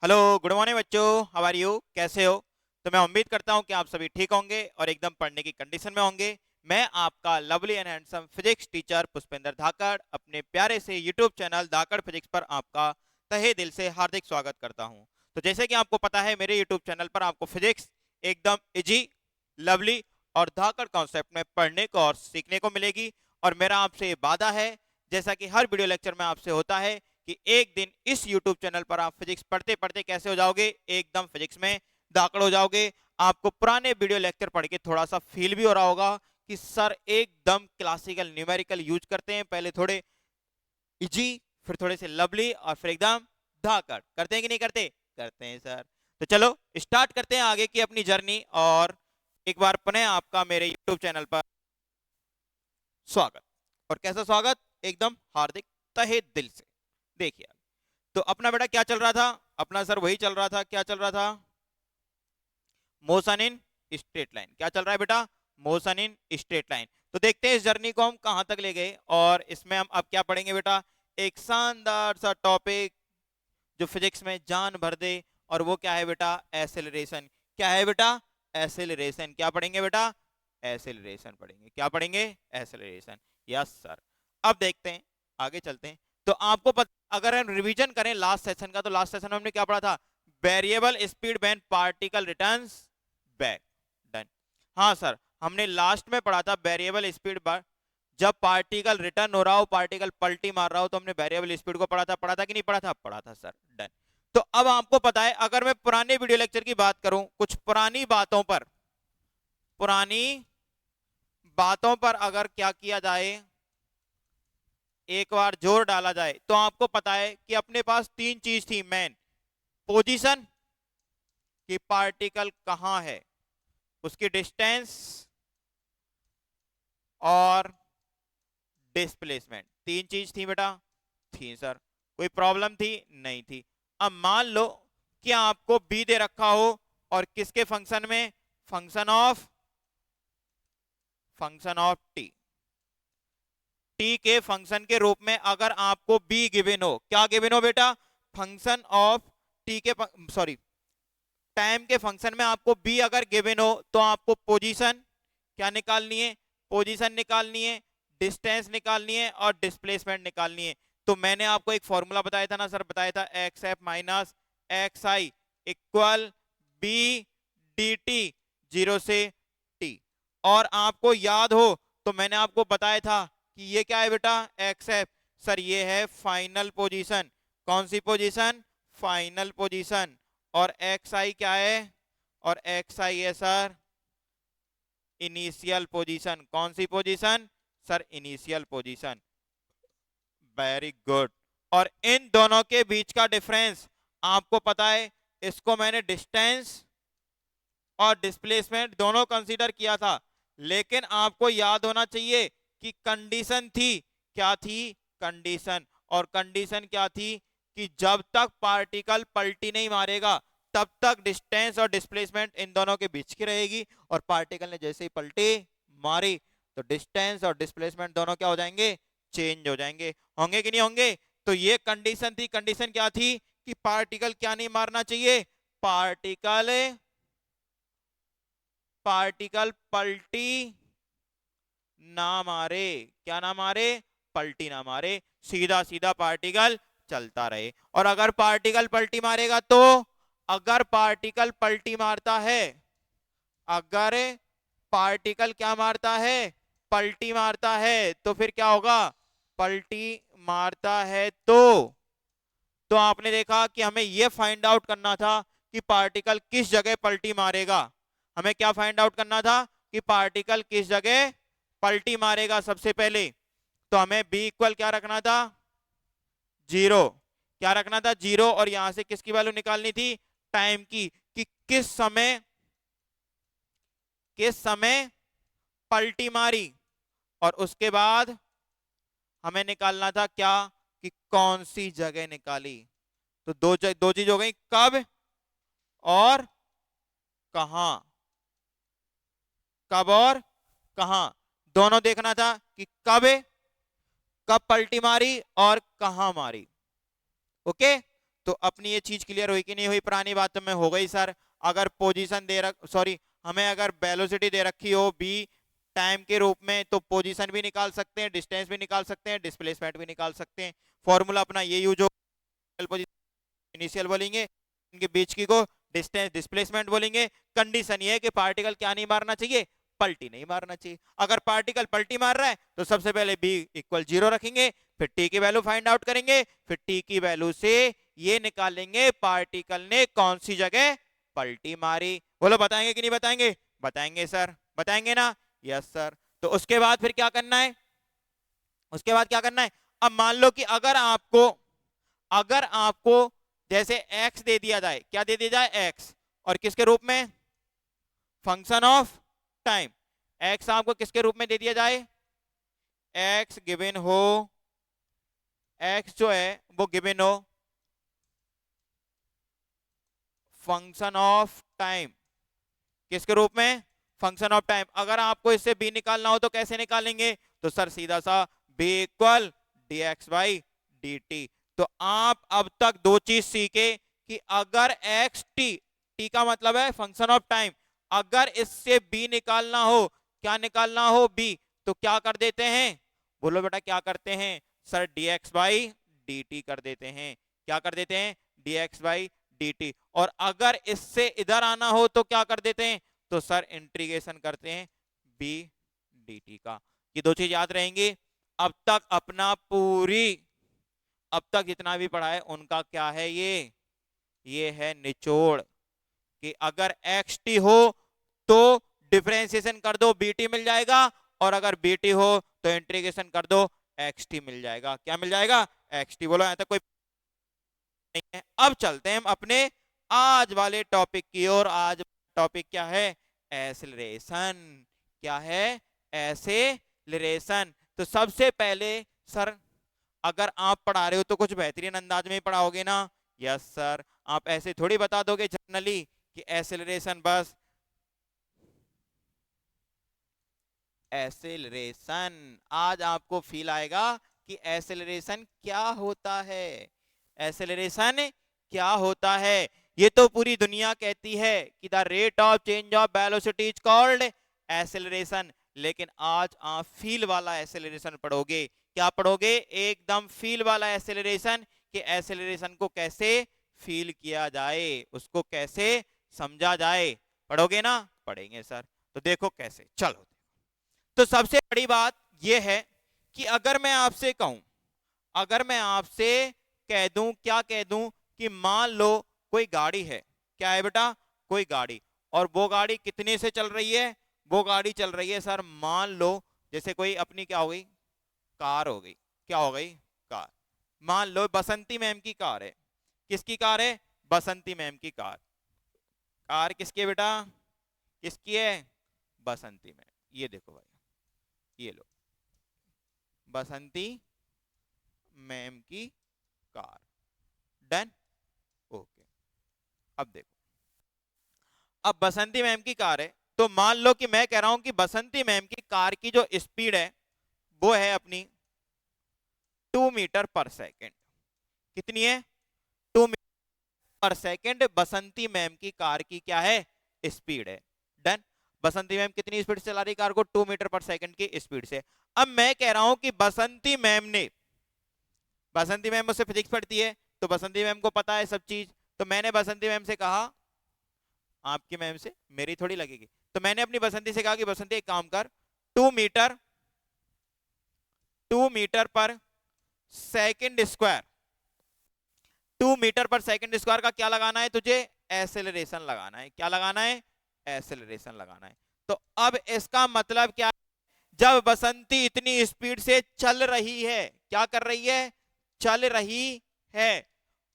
Hello, good morning बच्चों। How are you? कैसे हो? तो मैं उम्मीद करता हूं कि आप सभी ठीक होंगे और एकदम पढ़ने की कंडीशन में होंगे। मैं आपका lovely and handsome physics teacher Pushpendra Dhakad अपने प्यारे से यूट्यूब चैनल धाकड़ फिजिक्स पर आपका तहे दिल से हार्दिक स्वागत करता हूं। तो जैसे कि आपको पता है, मेरे यूट्यूब चैनल पर आपको फिजिक्स एकदम इजी, लवली और धाकड़ कॉन्सेप्ट में पढ़ने को और सीखने को मिलेगी। और मेरा आपसे ये वादा है, जैसा कि हर वीडियो लेक्चर में आपसे होता है, कि एक दिन इस YouTube चैनल पर आप फिजिक्स पढ़ते पढ़ते कैसे हो जाओगे, एकदम फिजिक्स में दाखड़ हो जाओगे। आपको पुराने वीडियो लेक्चर पढ़ के थोड़ा सा फील भी हो रहा होगा कि सर एकदम क्लासिकल न्यूमेरिकल यूज करते हैं, पहले थोड़े इजी, फिर थोड़े से लवली और फिर एकदम धाकड़ करते हैं कि नहीं करते? करते हैं सर। तो चलो स्टार्ट करते हैं आगे की अपनी जर्नी। और एक बार पुनः आपका मेरे YouTube चैनल पर स्वागत। और कैसा स्वागत? एकदम हार्दिक, तहे दिल से। देखिए, तो अपना बेटा क्या चल रहा था? अपना सर वही चल रहा था, क्या चल रहा था? Motion in straight line. क्या चल रहा है बेटा? Motion in straight line. तो देखते हैं इस जर्नी को हम कहां तक ले गए, और इसमें हम अब क्या पढ़ेंगे बेटा? एक शानदार सा टॉपिक जो फिजिक्स में जान भर दे, और वो क्या है बेटा? एसेलरेशन। क्या है बेटा? एसेलरेशन। क्या पढ़ेंगे बेटा? एसेलरेशन पढ़ेंगे। क्या पढ़ेंगे? एसेलरेशन। Yes sir. अब देखते हैं, आगे चलते हैं। तो आपको अगर हम रिवीजन करें लास्ट सेशन का, तो लास्ट सेशन में हमने क्या पढ़ा था? Variable speed when particle returns back. Done. हाँ सर, हमने लास्ट में पढ़ा था वेरिएबल स्पीड जब पार्टिकल रिटर्न हो रहा हो, पार्टिकल पलटी मार रहा हो, तो हमने वेरिएबल स्पीड को पढ़ा था कि नहीं पढ़ा था? पढ़ा था सर। डन। तो अब आपको पता है, अगर मैं पुराने वीडियो लेक्चर की बात करूं, कुछ पुरानी बातों पर अगर क्या किया जाए, एक बार जोर डाला जाए, तो आपको पता है कि अपने पास तीन चीज थी मेन। पोजीशन, कि पार्टिकल कहां है, उसकी डिस्टेंस और डिस्प्लेसमेंट। तीन चीज थी बेटा। थी सर। कोई प्रॉब्लम थी? नहीं थी। अब मान लो कि आपको बी दे रखा हो, और किसके फंक्शन में? Function of T. टी के फंक्शन के रूप में अगर आपको बी गिवन हो, क्या गिवन हो बेटा? फंक्शन ऑफ टी के, सॉरी, टाइम के फंक्शन में आपको बी अगर गिवन हो, तो आपको पोजीशन क्या निकालनी है? पोजीशन निकालनी है, डिस्टेंस निकालनी है और डिस्प्लेसमेंट निकालनी है। तो मैंने आपको एक फॉर्मूला बताया था ना सर, बताया था X F minus X I equal B D T, zero से टी। और आपको याद हो तो मैंने आपको बताया था कि ये क्या है बेटा? X F. सर ये है फाइनल पोजीशन। कौन सी पोजीशन? Final position. और एक्स आई क्या है? और एक्स आई है सर इनिशियल पोजीशन। कौन सी position? Sir initial position. Very good. और इन दोनों के बीच का डिफरेंस आपको पता है, इसको मैंने डिस्टेंस और डिस्प्लेसमेंट दोनों कंसीडर किया था। लेकिन आपको याद होना चाहिए कि कंडीशन थी, क्या थी? कंडीशन। और कंडीशन क्या थी? कि जब तक पार्टिकल पलटी नहीं मारेगा, तब तक डिस्टेंस और डिस्प्लेसमेंट इन दोनों के बीच की रहेगी। और पार्टिकल ने जैसे ही पलटी मारी, तो डिस्टेंस और डिस्प्लेसमेंट दोनों क्या हो जाएंगे? चेंज हो जाएंगे। होंगे कि नहीं होंगे? तो ये कंडीशन थी। कंडीशन क्या थी? कि पार्टिकल क्या नहीं मारना चाहिए? पार्टिकल पार्टिकल पलटी ना मारे। क्या ना मारे? पलटी ना मारे। सीधा सीधा पार्टिकल चलता रहे। और अगर पार्टिकल पलटी मारेगा तो, अगर पार्टिकल पलटी मारता है, अगर पार्टिकल क्या मारता है? पलटी मारता है, तो फिर क्या होगा? पलटी मारता है तो आपने देखा कि हमें यह फाइंड आउट करना था कि पार्टिकल किस जगह पलटी मारेगा। हमें क्या फाइंड आउट करना था? कि पार्टिकल किस जगह पलटी मारेगा सबसे पहले। तो हमें बी इक्वल क्या रखना था? जीरो। क्या रखना था? जीरो। और यहां से किसकी वैल्यू निकालनी थी? टाइम की, कि किस समय पलटी मारी। और उसके बाद हमें निकालना था क्या? कि कौन सी जगह निकाली। तो दो चीज हो गई, कब और कहां। कब और कहां दोनों देखना था, कि कब कब पलटी मारी और कहां मारी। ओके। तो अपनी ये चीज क्लियर हुई कि नहीं हुई? पुरानी बात तो में हो गई सर। अगर पोजीशन सॉरी, हमें अगर वेलोसिटी दे रखी हो बी टाइम के रूप में, तो पोजीशन भी निकाल सकते हैं, डिस्टेंस भी निकाल सकते हैं, डिस्प्लेसमेंट भी निकाल सकते हैं। फॉर्मूला अपना ये यूज हो, इनिशियल बोलेंगे, इनके बीच की को डिस्टेंस डिस्प्लेसमेंट बोलेंगे। कंडीशन ये है कि पार्टिकल क्या नहीं मारना चाहिए? पलटी नहीं मारना चाहिए। अगर पार्टिकल पलटी मार रहा है तो सबसे पहले बी इक्वल 0 रखेंगे, फिर टी की वैल्यू फाइंड आउट करेंगे, फिर टी की वैल्यू से ये निकालेंगे पार्टिकल ने कौन सी जगह पलटी मारी। बोलो बताएंगे कि नहीं बताएंगे? बताएंगे सर, बताएंगे ना? Yes sir. तो उसके बाद फिर क्या करना है? उसके बाद क्या करना है? अब मान लो कि अगर आपको जैसे x दे दिया जाए, क्या दे दिया जाए? x, और किसके रूप में? Function of time. x आपको किसके रूप में दे दिया जाए? x गिवन हो, x जो है वो गिवन हो फंक्शन ऑफ टाइम। किसके रूप में? Function of time. अगर आपको इससे b निकालना हो तो कैसे निकालेंगे? तो सर सीधा सा b equal dx by dt। तो आप अब तक दो चीज सीखे कि अगर x t का मतलब है फंक्शन ऑफ टाइम, अगर इससे b निकालना हो, क्या निकालना हो? b, तो क्या कर देते हैं? बोलो बेटा क्या करते हैं? सर dx बाई dt कर देते हैं। क्या कर देते हैं? dx by dt। और अगर इससे इधर आना हो तो क्या कर देते हैं? तो सर इंटीग्रेशन करते हैं b dt का। ये दो चीज याद रहेंगी। अब तक जितना भी पढ़ा है उनका क्या है? ये है निचोड़ कि अगर एक्स टी हो तो डिफरेंशिएशन कर दो, बीटी मिल जाएगा, और अगर बीटी हो तो इंटीग्रेशन कर दो, एक्स टी मिल जाएगा। क्या मिल जाएगा? X T. बोलो, यहां तक कोई नहीं है? अब चलते हैं हम अपने आज वाले टॉपिक की ओर। आज टॉपिक क्या है? एसेलरेशन। क्या है? एसेलरेशन। तो सबसे पहले सर, अगर आप पढ़ा रहे हो तो कुछ बेहतरीन अंदाज में पढ़ाओगे ना? Yes sir. आप ऐसे थोड़ी बता दोगे जनरली कि एसेलरेशन, बस एसेलरेशन। आज आपको फील आएगा कि एसेलरेशन क्या होता है। एसेलरेशन क्या होता है? ये तो पूरी दुनिया कहती है कि the rate of change of velocity is called acceleration, लेकिन आज आप फील वाला एसेलरेशन पढ़ोगे। क्या पढ़ोगे? एकदम फील वाला एसेलरेशन, कि एसेलरेशन को कैसे फील किया जाए, उसको कैसे समझा जाए। पढ़ोगे ना? पढ़ेंगे सर। तो देखो कैसे, चलो। तो सबसे बड़ी बात यह है कि अगर मैं आपसे कहूं, अगर मैं आपसे कह दूं, क्या कह दूं कि मान लो कोई गाड़ी है। क्या है बेटा? कोई गाड़ी। और वो गाड़ी कितने से चल रही है? वो गाड़ी चल रही है सर, मान लो जैसे कोई अपनी क्या हो गई, कार हो गई। क्या हो गई? कार। मान लो बसंती मैम की कार है। किसकी कार है? बसंती मैम की कार। कार किसकी है बेटा? किसकी है? बसंती मैम। ये देखो भाई, ये लो, बसंती मैम की कार। डन? ओके। अब देखो, अब बसंती मैम की कार है, तो मान लो कि मैं कह रहा हूं कि बसंती मैम की कार की जो स्पीड है वो है अपनी 2 मीटर पर सेकेंड। कितनी है? 2 मीटर पर सेकेंड बसंती मैम की कार की क्या है? स्पीड है। डन? बसंती मैम कितनी स्पीड से चला रही कार को? 2 मीटर पर सेकेंड की स्पीड से। अब मैं कह रहा हूं कि बसंती मैम मुझसे फिजिक्स पढ़ती है, तो बसंती मैम को पता है सब चीज। तो मैंने बसंती मैम से कहा, आपकी मैम से मेरी थोड़ी लगेगी, तो मैंने अपनी बसंती से कहा कि बसंती एक काम कर, 2 मीटर पर सेकेंड स्क्वायर, 2 मीटर पर सेकेंड स्क्वायर का क्या लगाना है तुझे? एसेलरेशन लगाना है। क्या लगाना है? एसेलरेशन लगाना है। तो अब इसका मतलब क्या है? जब बसंती इतनी स्पीड से चल रही है, क्या कर रही है? चल रही है,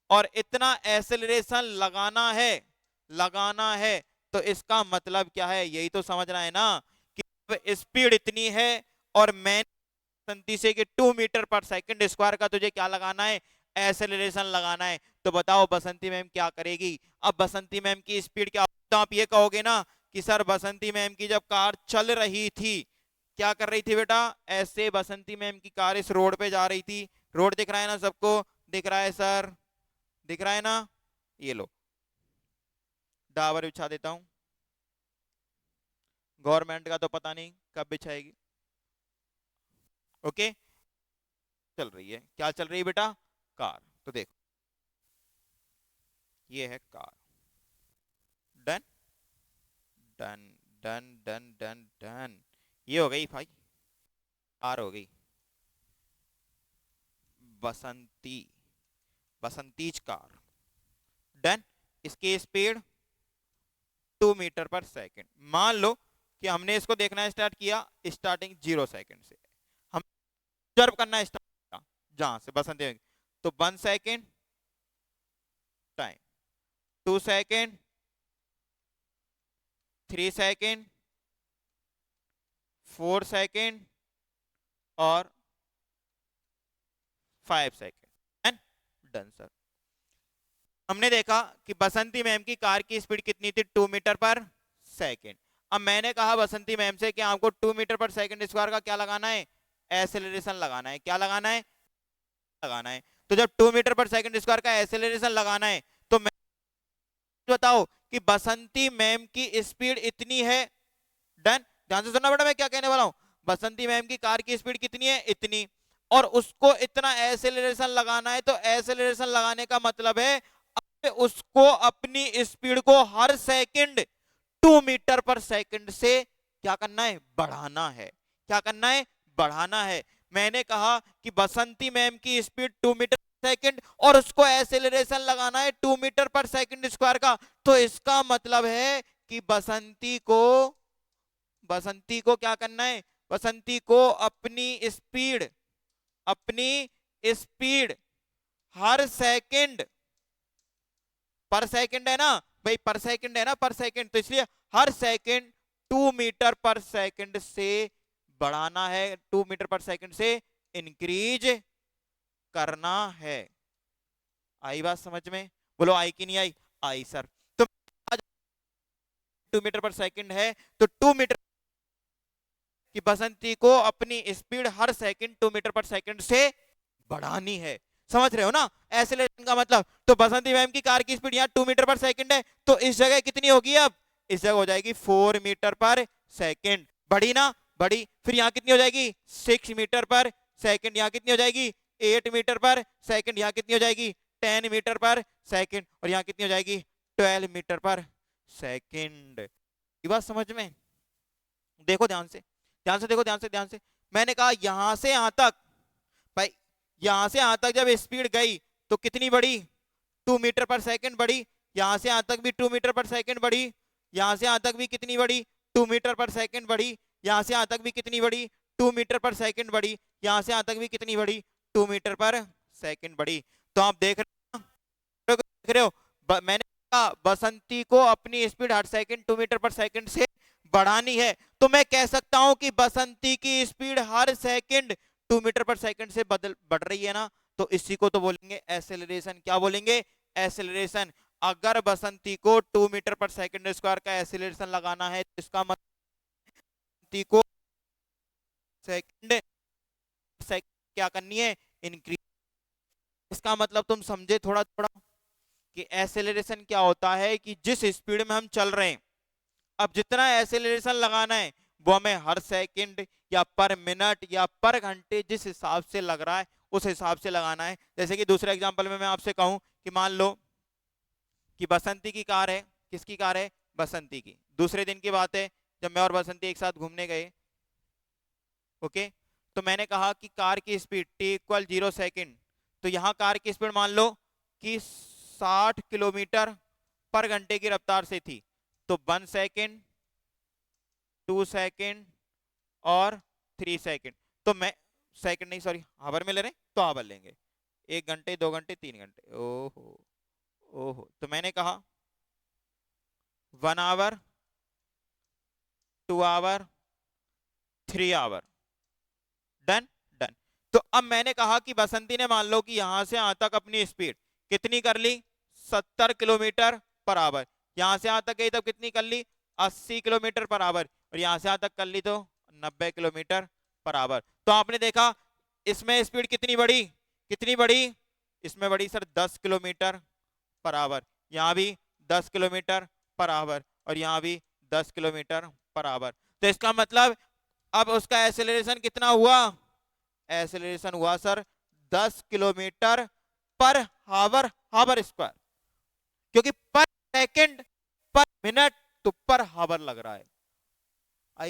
और इतना एसेलरेशन लगाना है, तो इसका मतलब क्या है? यही तो समझना है ना कि स्पीड इतनी है और मैंने बसंती से कि 2 मीटर पर सेकंड स्क्वायर का तुझे क्या लगाना है? एसेलरेशन लगाना है। तो बताओ बसंती मैम क्या करेगी? अब बसंती मैम की स्पीड क्या? तो आप ये कहोगे ना कि सर बसंती मैम की जब कार चल रही थी, क्या कर रही थी बेटा? ऐसे बसंती मैम की कार इस रोड पे जा रही थी। रोड दिख रहा है ना सबको? दिख रहा है सर? दिख रहा है ना, ये लो डाबर बिछा देता हूं, गवर्नमेंट का तो पता नहीं कब बिछाएगी। ओके, चल रही है, क्या चल रही है बेटा, कार। तो देखो ये है car, done done done done done done, ये हो गई भाई, कार हो गई, बसंती, बसंतीज कार, डन। इसकी स्पीड 2 मीटर पर सेकेंड। मान लो कि हमने इसको देखना स्टार्ट किया स्टार्टिंग 0 सेकेंड से, हम ऑब्जर्व करना स्टार्ट किया जहां से बसंती, तो 1 second time, 2 second, 3 second, 4 second और 5 सेकेंड, डन सर। हमने देखा कि बसंती मैम की कार की स्पीड कितनी थी, 2 मीटर पर सेकेंड। अब मैंने कहा बसंती मैम से कि आपको 2 मीटर पर सेकेंड स्क्वायर का क्या लगाना है, एसेलरेशन लगाना है। क्या लगाना है, लगाना है। तो जब 2 मीटर पर सेकेंड स्क्वायर का एसेलरेशन लगाना है तो मैं बताओ कि बसंती मैम की स्पीड इतनी है, डन। ध्यान से सुनना बेटा मैं क्या कहने वाला हूं, बसंती मैम की कार की स्पीड कितनी है, इतनी, और उसको इतना एसेलरेशन लगाना है, तो एसेलरेशन लगाने का मतलब है उसको अपनी स्पीड को हर सेकंड 2 मीटर पर सेकंड से क्या करना है, बढ़ाना है। क्या करना है, बढ़ाना है। मैंने कहा कि बसंती मैम की स्पीड 2 मीटर पर सेकंड और उसको एसेलरेशन लगाना है 2 मीटर पर सेकंड स्क्वायर का, तो इसका मतलब है कि बसंती को क्या करना है, बसंती को अपनी स्पीड हर सेकंड, पर सेकंड है ना भाई, पर सेकंड है ना, पर सेकंड, तो इसलिए हर सेकंड 2 मीटर पर सेकंड से बढ़ाना है, 2 मीटर पर सेकंड से इंक्रीज करना है। आई बात समझ में, बोलो आई कि नहीं आई, आई सर। तो 2 मीटर पर सेकंड है तो 2 मीटर की बसंती को अपनी स्पीड हर सेकंड 2 मीटर पर सेकंड से बढ़ानी है। समझ रहे हो ना एसेलरेशन का मतलब। तो बसंती मैम की कार की स्पीड यहाँ 2 मीटर पर सेकंड है, तो इस जगह कितनी होगी, अब इस जगह हो जाएगी 4 मीटर पर सेकंड। बढ़ी ना, बढ़ी। फिर यहाँ कितनी हो जाएगी, 6 मीटर पर सेकंड। यहाँ कितनी हो जाएगी, 8 मीटर पर सेकंड। यहाँ कितनी हो जाएगी, 10 मीटर पर सेकंड। और यहाँ कितनी हो जाएगी, 12 मीटर पर सेकंड। ये बात समझ में, देखो ध्यान से, ध्यान से देखो, ध्यान से, ध्यान से। मैंने कहा यहां से यहां तक भाई, यहां से यहां तक जब स्पीड गई तो कितनी बढ़ी, 2 मीटर पर सेकंड बढ़ी। यहां से यहां तक भी 2 मीटर पर सेकंड बढ़ी। यहां से यहां तक भी कितनी बढ़ी, 2 मीटर पर सेकंड बढ़ी। यहां से यहां तक भी कितनी बढ़ी, 2 मीटर पर सेकंड बढ़ी। यहां से यहां तक भी कितनी बढ़ी, 2 मीटर पर सेकंड बढ़ी। तो आप देख रहे हो, मैंने कहा बसंती को अपनी स्पीड हर सेकंड 2 मीटर पर सेकंड से बढ़ानी है, तो मैं कह सकता हूं कि बसंती की स्पीड हर सेकंड 2 मीटर पर सेकंड से बढ़ रही है ना, तो इसी को तो बोलेंगे एसेलरेशन। क्या बोलेंगे, एसेलरेशन। अगर बसंती को 2 मीटर पर सेकंड स्क्वायर का एसेलरेशन लगाना है तो इसका मतलब बसंती को सेकंड सेकंड क्या करनी है, इंक्रीज। इसका मतलब तुम समझे थोड़ा थोड़ा कि एसेलरेशन क्या होता है, कि जिस स्पीड में हम चल रहे हैं, अब जितना एसेलरेशन लगाना है वो हमें हर सेकंड या पर मिनट या पर घंटे जिस हिसाब से लग रहा है उस हिसाब से लगाना है। जैसे कि दूसरे एग्जांपल में मैं आपसे कहूं कि मान लो कि बसंती की कार है, किसकी कार है, बसंती की। दूसरे दिन की बात है जब मैं और बसंती एक साथ घूमने गए, ओके, तो मैंने कहा कि कार की स्पीड t=0 सेकेंड, तो यहाँ कार की स्पीड मान लो कि 60 किलोमीटर पर घंटे की रफ्तार से थी, तो 1 सेकेंड, 2 सेकेंड और 3 सेकेंड। तो मैं सेकंड नहीं सॉरी हावर में ले रहे हैं, तो हावर लेंगे, 1 घंटे, 2 घंटे, 3 घंटे। ओहो ओहो, तो मैंने कहा 1 hour, 2 hour, 3 hour, done done. तो अब मैंने कहा कि बसंती ने मान लो कि यहां से यहां तक अपनी स्पीड कितनी कर ली, 70 किलोमीटर पर आवर। यहां से यहां तक गई तब कितनी कर ली, 80 किलोमीटर पर आवर। और यहां से यहां तक कर ली तो 90 किलोमीटर पर आवर। तो आपने देखा इसमें स्पीड कितनी बढ़ी, कितनी बढ़ी, इसमें बढ़ी सर 10 किलोमीटर पर आवर, यहाँ भी 10 किलोमीटर पर आवर और यहाँ भी 10 किलोमीटर पर आवर। तो इसका मतलब अब उसका एक्सेलरेशन कितना हुआ? एक्सेलरेशन हुआ सर 10 किलोमीटर पर हावर, हावर स्क्वायर, क्योंकि पर सेकंड पर मिनट तो पर हावर लग रहा है। आई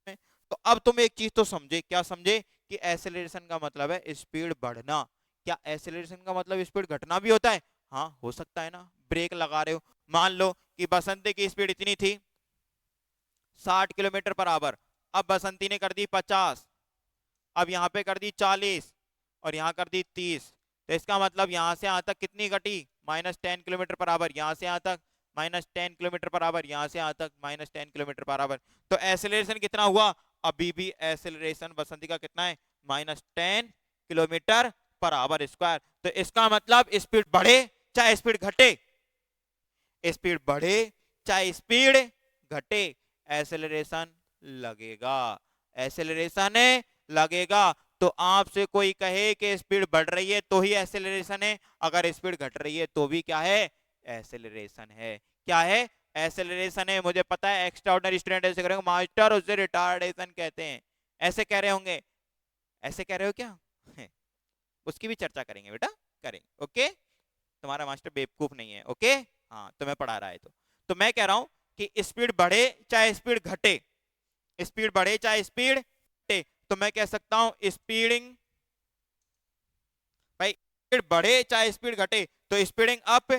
में? तो अब तुम एक चीज तो समझे, क्या समझे? कि एक्सेलरेशन का मतलब है स्पीड बढ़ना। क्या एक्सेलरेशन का मतलब स्पीड घटना भी होता है? हाँ हो सकता है ना। ब्रेक लगा रहे हो, मान लो कि बसंती की स्पीड इतनी थी 60 किलोमीटर पर आवर, अब बसंती ने कर दी 50, अब यहाँ पे कर दी 40 और यहाँ कर दी 30। तो इसका मतलब यहाँ से यहाँ तक कितनी घटी? -10 किलोमीटर पर आवर। यहाँ से यहाँ तक -10 किलोमीटर पर आवर, यहाँ से यहाँ तक -10 किलोमीटर पर आवर। तो एक्सेलरेशन कितना हुआ? अभी भी एक्सेलरेशन बसंती का कितना है? -10 किलोमीटर पर आवर स्क्वायर। तो इसका मतलब स्पीड बढ़े चाहे स्पीड घटे, स्पीड बढ़े चाहे स्पीड घटे, एक्सेलरेशन लगेगा, एक्सेलरेशन लगेगा। तो आपसे कोई कहे कि स्पीड बढ़ रही है तो ही एक्सेलरेशन है, अगर स्पीड घट रही है तो भी क्या है? एक्सेलरेशन है। क्या है? एक्सेलरेशन है। मुझे पता है एक्स्ट्रा ऑर्डिनरी स्टूडेंट ऐसे करेंगे, मास्टर उसे रिटार्डेशन कहते हैं, ऐसे कह रहे होंगे। ऐसे कह रहे हो क्या? उसकी भी चर्चा करेंगे बेटा, करेंगे। ओके, तुम्हारा मास्टर बेवकूफ नहीं है। ओके, हाँ तुम्हें पढ़ा रहा है। तो मैं कह रहा हूं कि स्पीड बढ़े चाहे स्पीड घटे, स्पीड बढ़े चाहे स्पीड घटे, तो मैं कह सकता हूं स्पीडिंग, भाई स्पीड बढ़े चाहे स्पीड घटे, तो स्पीडिंग अप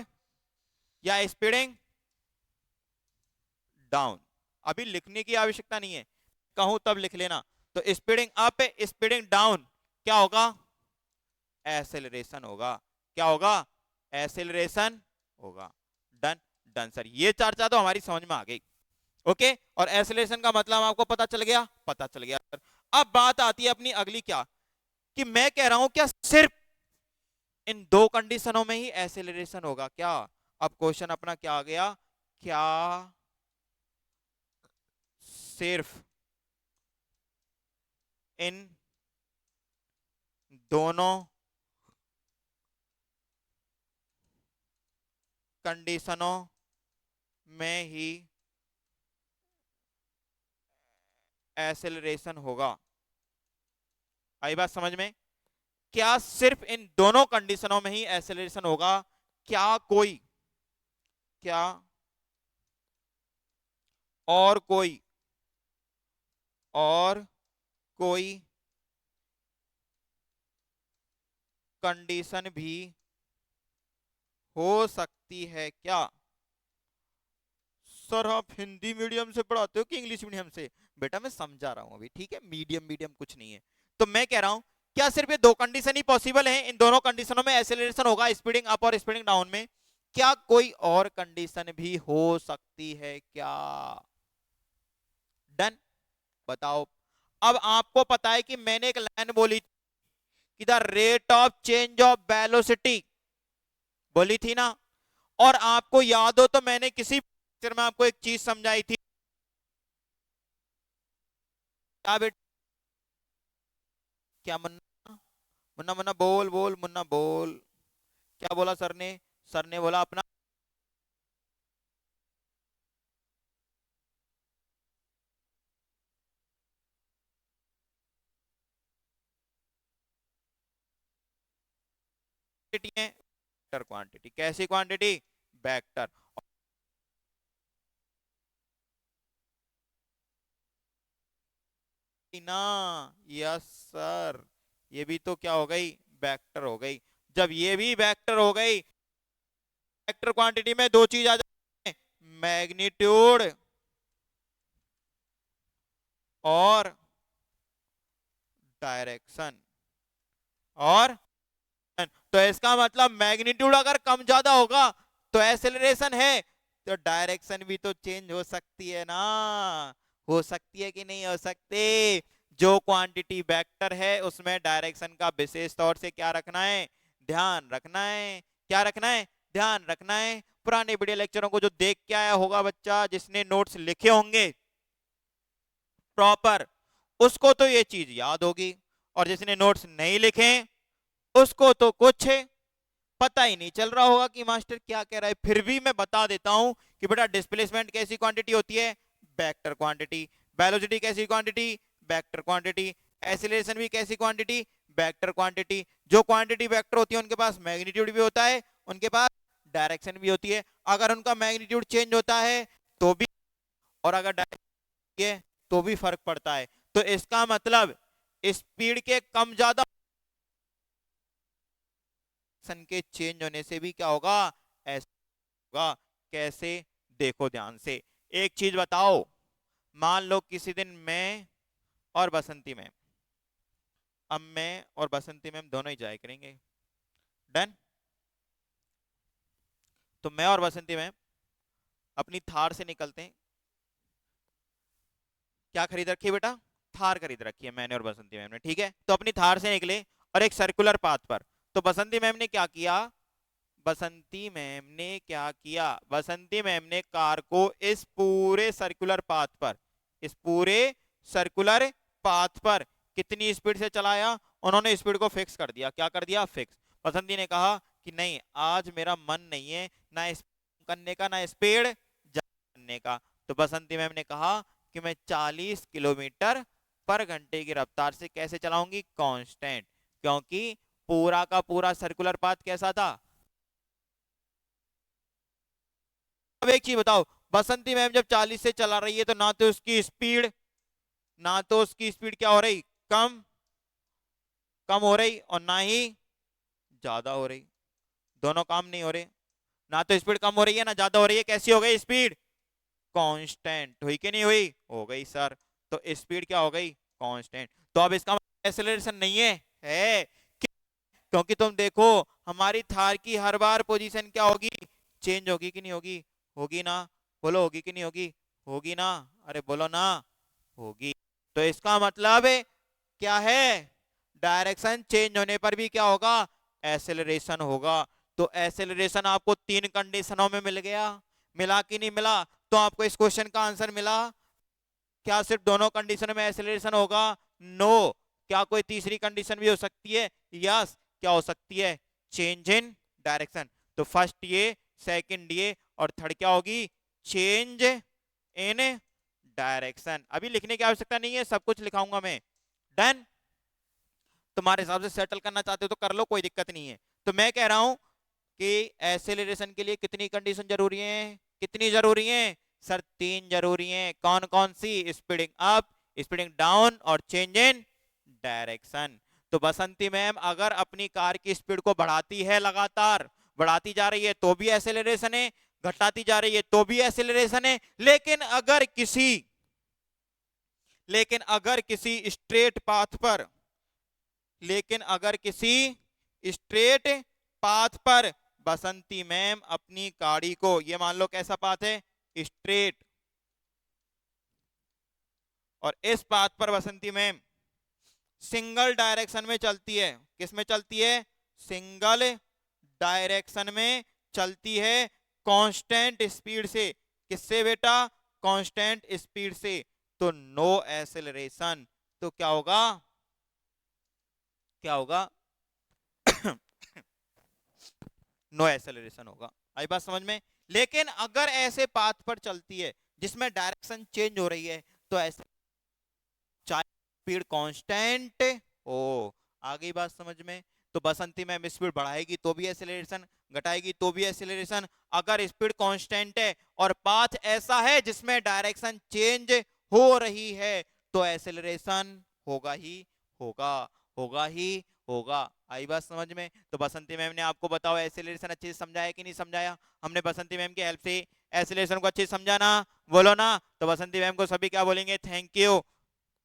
या स्पीडिंग डाउन। अभी लिखने की आवश्यकता नहीं है, कहूं तब लिख लेना। तो स्पीडिंग अप स्पीडिंग डाउन क्या होगा? एक्सेलरेशन होगा। क्या होगा? एक्सेलरेशन होगा। डन, डन सर, ये चर्चा तो हमारी समझ में आ गई। ओके, और एक्सेलरेशन का मतलब आपको पता चल गया? पता चल गया सर। अब बात आती है अपनी अगली, क्या कि मैं कह रहा हूं क्या सिर्फ इन दो कंडीशनों में ही एक्सेलरेशन होगा क्या? अब क्वेश्चन अपना क्या आ गया? क्या सिर्फ इन दोनों कंडीशनों में ही एक्सेलरेशन होगा? आई बात समझ में? क्या सिर्फ इन दोनों कंडीशनों में ही एक्सेलरेशन होगा? क्या कोई, क्या और कोई, और कोई कंडीशन भी हो सकती है क्या? सर आप हिंदी मीडियम से पढ़ाते हो कि इंग्लिश मीडियम से? बेटा मैं समझा रहा हूं अभी, ठीक है, मीडियम मीडियम कुछ नहीं है। तो मैं कह रहा हूं क्या सिर्फ ये दो कंडीशन ही पॉसिबल है? इन दोनों कंडीशनों में एक्सेलरेशन होगा, स्पीडिंग अप और स्पीडिंग डाउन में। क्या कोई और कंडीशन भी हो सकती है क्या? डन, बताओ। अब आपको पता है कि मैंने एक लाइन बोली कि the rate of change of velocity, बोली थी ना। और आपको याद हो तो मैंने किसी लेक्चर में आपको एक चीज समझाई थी, क्या बेटा? क्या मुन्ना? मुन्ना मुन्ना बोल बोल, मुन्ना बोल। क्या बोला सर ने? सर ने बोला अपना क्वांटिटी है, वेक्टर क्वांटिटी। कैसी क्वांटिटी? वेक्टर ना। यस सर, ये भी तो क्या हो गई? वेक्टर हो गई। जब ये भी वेक्टर हो गई, वेक्टर क्वांटिटी में दो चीज आ जाती है, मैग्नीट्यूड और डायरेक्शन। और तो इसका मतलब मैग्नीट्यूड अगर कम ज्यादा होगा तो एक्सेलरेशन है, तो डायरेक्शन भी तो चेंज हो सकती है ना। हो सकती है कि नहीं हो सकती? जो क्वांटिटी वेक्टर है उसमें डायरेक्शन का विशेष तौर से क्या रखना है? ध्यान रखना है। क्या रखना है? ध्यान रखना है। पुराने वीडियो लेक्चरों को जो देख के आया होगा बच्चा, जिसने नोट्स लिखे होंगे प्रॉपर, उसको तो ये चीज याद होगी, और जिसने नोट्स नहीं लिखे उसको तो कुछ पता ही नहीं चल रहा होगा कि मास्टर क्या कह रहा है, फिर भी मैं बता देता हूं कि बेटा डिस्प्लेसमेंट कैसी क्वांटिटी होती है, वेक्टर क्वांटिटी, वेलोसिटी कैसी क्वांटिटी, वेक्टर क्वांटिटी, एक्सीलरेशन भी कैसी क्वांटिटी, वेक्टर क्वांटिटी। जो क्वांटिटी वेक्टर होती है उनके पास मैग्नीट्यूड भी होता है, उनके पास डायरेक्शन भी होती है। अगर उनका मैग्नीट्यूड चेंज होता है तो भी, और अगर डायरेक्शन है तो भी फर्क पड़ता है। तो इसका मतलब स्पीड के कम ज्यादा के चेंज होने से भी क्या होगा, ऐसा होगा। कैसे, देखो ध्यान से। एक चीज बताओ, मान लो किसी दिन मैं और बसंती मैम, अब मैं और बसंती मैम दोनों ही जाया करेंगे, डन। तो मैं और बसंती मैम अपनी थार से निकलते हैं। क्या खरीद रखी है बेटा, थार खरीद रखी है मैंने और बसंती मैम ने, ठीक है। तो अपनी थार से निकले और एक सर्कुलर पाथ पर। तो बसंती मैम ने क्या किया, बसंती मैम ने क्या किया, बसंती मैम ने कार को इस पूरे सर्कुलर पाथ पर, इस पूरे सर्कुलर पाथ पर कितनी स्पीड से चलाया, उन्होंने स्पीड को फिक्स कर दिया। क्या कर दिया, फिक्स। बसंती ने कहा कि नहीं आज मेरा मन नहीं है ना करने का ना स्पीड करने का। तो बसंती मैम ने कहा कि मैं 40 किलोमीटर पर घंटे की रफ्तार से कैसे चलाऊंगी, कांस्टेंट, क्योंकि पूरा का पूरा सर्कुलर पाथ कैसा था। अब एक चीज बताओ, बसंती मैम जब 40 से चला रही है तो ना तो उसकी स्पीड, ना तो उसकी स्पीड क्या हो रही, कम कम हो रही, और ना ही ज्यादा हो रही, दोनों काम नहीं हो रहे। ना तो स्पीड कम हो रही है ना ज्यादा हो रही है, कैसी हो गई स्पीड, कांस्टेंट। हुई कि नहीं हुई, हो गई सर। तो स्पीड क्या हो गई, कांस्टेंट। तो अब इसका एक्सेलरेशन नहीं है, है, क्योंकि तुम देखो हमारी थार की हर बार पोजीशन क्या होगी, चेंज होगी कि नहीं होगी, होगी ना, बोलो होगी कि नहीं होगी, होगी ना, अरे बोलो ना, होगी। तो इसका मतलब क्या है, डायरेक्शन चेंज होने पर भी क्या होगा, एक्सेलरेशन होगा। तो एक्सेलरेशन आपको तीन कंडीशनों में मिल गया, मिला कि नहीं मिला। तो आपको इस क्वेश्चन का आंसर मिला। क्या सिर्फ दोनों कंडीशन में एक्सेलरेशन होगा, नो। क्या कोई तीसरी कंडीशन भी हो सकती है, यस। क्या हो सकती है, चेंज इन डायरेक्शन। तो फर्स्ट ये, सेकंड ये, और थर्ड क्या होगी, चेंज इन डायरेक्शन। अभी लिखने की आवश्यकता नहीं है, सब कुछ लिखाऊंगा मैं, डन। तुम्हारे हिसाब से सेटल करना चाहते हो तो कर लो, कोई दिक्कत नहीं है। तो मैं कह रहा हूं कि एक्सेलरेशन के लिए कितनी कंडीशन जरूरी है, कितनी जरूरी है सर, तीन जरूरी है। कौन कौन सी, स्पीडिंग अप, स्पीडिंग डाउन, और चेंज इन डायरेक्शन। तो बसंती मैम अगर अपनी कार की स्पीड को बढ़ाती है, लगातार बढ़ाती जा रही है तो भी एक्सेलरेशन है, घटाती जा रही है तो भी एक्सेलरेशन है। लेकिन अगर किसी स्ट्रेट पाथ पर, लेकिन अगर किसी स्ट्रेट पाथ पर बसंती मैम अपनी गाड़ी को, ये मान लो कैसा पाथ है, स्ट्रेट, और इस पाथ पर बसंती मैम सिंगल डायरेक्शन में चलती है, किस में चलती है, सिंगल डायरेक्शन में चलती है, कांस्टेंट स्पीड से। किससे बेटा, कांस्टेंट स्पीड से। तो नो एक्सेलरेशन। तो क्या होगा, क्या होगा नो एक्सेलरेशन होगा। आई बात समझ में। लेकिन अगर ऐसे पाथ पर चलती है जिसमें डायरेक्शन चेंज हो रही है, तो ऐसे चाहे स्पीड कांस्टेंट हो, आ गई बात समझ में। तो बसंती मैम स्पीड बढ़ाएगी तो भी एक्सेलरेशन, घटाएगी तो भी एक्सेलरेशन। अगर स्पीड कांस्टेंट है और पाथ ऐसा है जिसमें डायरेक्शन चेंज हो रही है, तो एक्सेलरेशन होगा ही होगा, होगा ही होगा। आई बात समझ में। तो बसंती मैम ने आपको बताओ एक्सेलरेशन अच्छे से समझाया कि नहीं समझाया, हमने बसंती मैम की हेल्प से एक्सेलरेशन को अच्छे से समझा ना, बोलो ना। तो बसंती मैम को सभी क्या बोलेंगे, थैंक यू।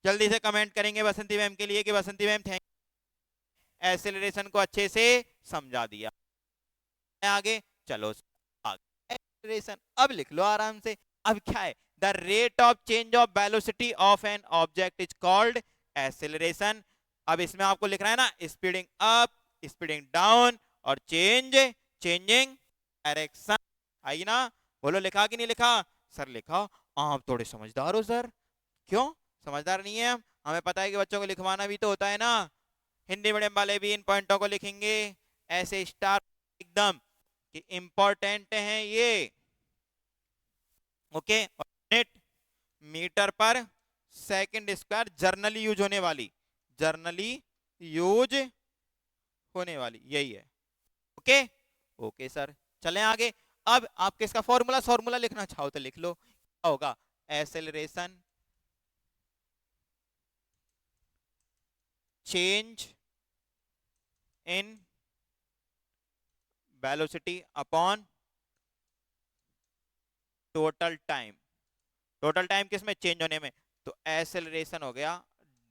जल्दी से कमेंट करेंगे बसंती मैम के लिए कि बसंती मैम थैंक, एक्सेलरेशन को अच्छे से समझा दिया। आगे चलो, आगे एक्सेलरेशन अब लिख लो आराम से। अब क्या है, the rate of change of velocity of an object is called acceleration. अब इसमें आपको लिख रहा है ना, स्पीडिंग अप, स्पीडिंग डाउन, और चेंजिंग डायरेक्शन। आई ना, बोलो लिखा कि नहीं लिखा, सर लिखा। आप थोड़े समझदार हो सर। क्यों समझदार नहीं है हम, हमें पता है कि बच्चों को लिखवाना भी तो होता है ना। हिंदी मीडियम वाले भी इन पॉइंटों को लिखेंगे, ऐसे स्टार एकदम कि इंपॉर्टेंट है ये। ओके, यूनिट मीटर पर सेकंड स्क्वायर, जर्नली यूज होने वाली, जर्नली यूज होने वाली यही है। ओके ओके सर, चलें आगे। अब आपके इसका फॉर्मूला लिखना चाहो तो लिख लो, क्या होगा? Acceleration change in velocity upon total time. Total time किसमें? चेंज होने में। तो एक्सेलरेशन हो गया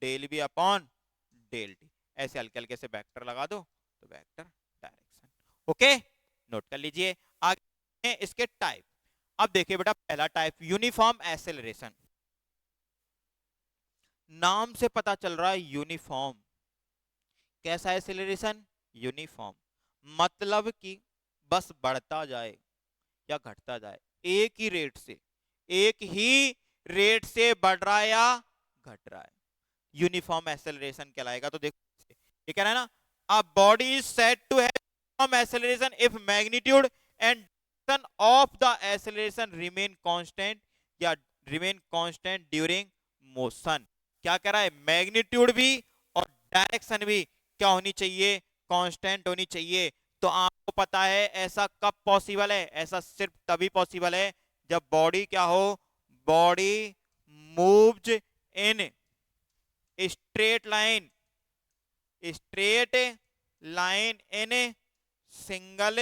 del v upon del t. ऐसे हल्के हल्के से वेक्टर लगा दो तो वेक्टर डायरेक्शन। ओके, नोट कर लीजिए। आगे इसके टाइप। अब देखिए बेटा, पहला टाइप यूनिफॉर्म एक्सेलरेशन। नाम से पता चल रहा है यूनिफॉर्म। कैसा एक्सेलरेशन? यूनिफॉर्म, मतलब कि बस बढ़ता जाए या घटता जाए, एक ही रेट से, एक ही रेट से बढ़ रहा है या घट रहा है, यूनिफॉर्म एक्सेलरेशन कहलाएगा। तो देखो ये कह रहा है ना, a body is said to have uniform acceleration if magnitude and direction of the acceleration remain constant या रिमेन कांस्टेंट ड्यूरिंग मोशन। क्या कह रहा है? मैग्नीट्यूड भी और डायरेक्शन भी क्या होनी चाहिए? कांस्टेंट होनी चाहिए। तो आपको पता है ऐसा कब पॉसिबल है? ऐसा सिर्फ तभी पॉसिबल है जब बॉडी क्या हो? Body moves in straight line, straight line in single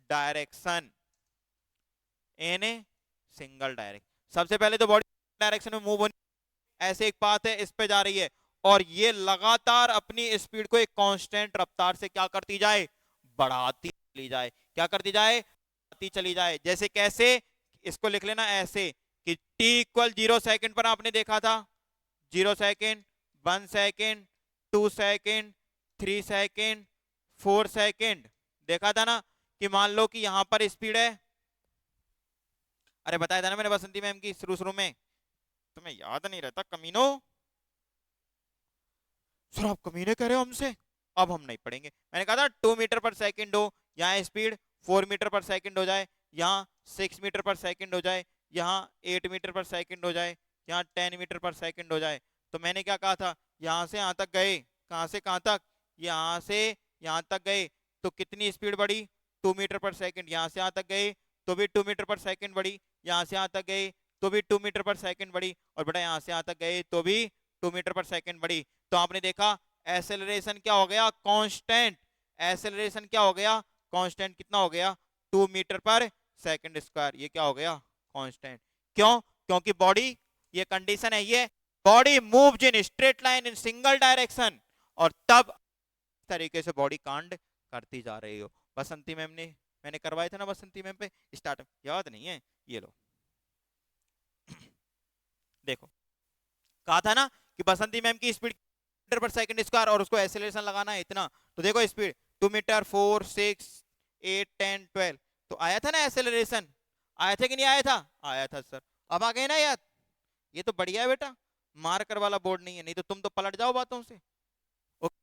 direction, in single direction. सबसे पहले तो बॉडी डायरेक्शन में मूव होनी, ऐसे एक पाथ है, इस पे जा रही है और ये लगातार अपनी स्पीड को एक कांस्टेंट रफ्तार से क्या करती जाए? बढ़ाती चली जाए। क्या करती जाए? बढ़ाती चली जाए। जैसे कैसे? इसको लिख लेना ऐसे कि t इक्वल 0 सेकेंड पर आपने देखा था, 0 second, 1 second, 2 second, 3 second, 4 second, देखा था ना कि मान लो कि यहां पर स्पीड है, अरे बताया था ना मैंने बसंती मैम की शुरू शुरू में, तुम्हें याद नहीं रहता कमीनो? सर आप कमीने कह रहे हो हमसे? अब हम नहीं पढ़ेंगे। मैंने कहा था 2 मीटर पर सेकंड हो, यहाँ स्पीड 4 मीटर पर सेकंड हो जाए, यहाँ 6 मीटर पर सेकंड हो जाए, यहाँ 8 मीटर पर सेकंड हो जाए, यहाँ 10 मीटर पर सेकंड हो जाए। तो मैंने क्या कहा था? यहाँ से यहाँ तक गए, कहाँ से कहाँ तक? यहाँ से यहाँ तक गए तो कितनी स्पीड बढ़ी? 2 मीटर पर सेकंड। यहाँ से यहाँ तक गए तो भी 2 मीटर पर सेकंड बढ़ी, यहाँ से यहाँ तक गए तो भी 2 मीटर पर सेकंड बढ़ी, और बेटा यहाँ से यहाँ तक गए तो भी 2 मीटर पर सेकंड बढ़ी। तो आपने देखा एक्सेलरेशन क्या हो गया? कांस्टेंट। एक्सेलरेशन क्या हो गया? कांस्टेंट। कितना हो गया? 2 मीटर पर सेकंड स्क्वायर। ये क्या हो गया? कांस्टेंट। क्यों? क्योंकि बॉडी, ये कंडीशन है, ये body moves in straight line in single direction, और तब इस तरीके से बॉडी कांड करती जा रही हो। बसंती मैम ने, मैंने करवाए थे ना बसंती मैम पे स्टार्ट, याद नहीं है? ये लो देखो, कहा था ना कि बसंती मैम की स्पीड मीटर पर सेकंड स्क्वायर और उसको एक्सेलरेशन लगाना है इतना। तो देखो स्पीड 2 मीटर, 4, 6, 8, 10, 12, तो आया था ना एक्सेलरेशन? आया था कि नहीं आया था? आया था सर। अब आ गए ना याद? ये तो बढ़िया है बेटा, मार्कर वाला बोर्ड नहीं है, नहीं तो तुम तो पलट जाओ बातों से। ओके,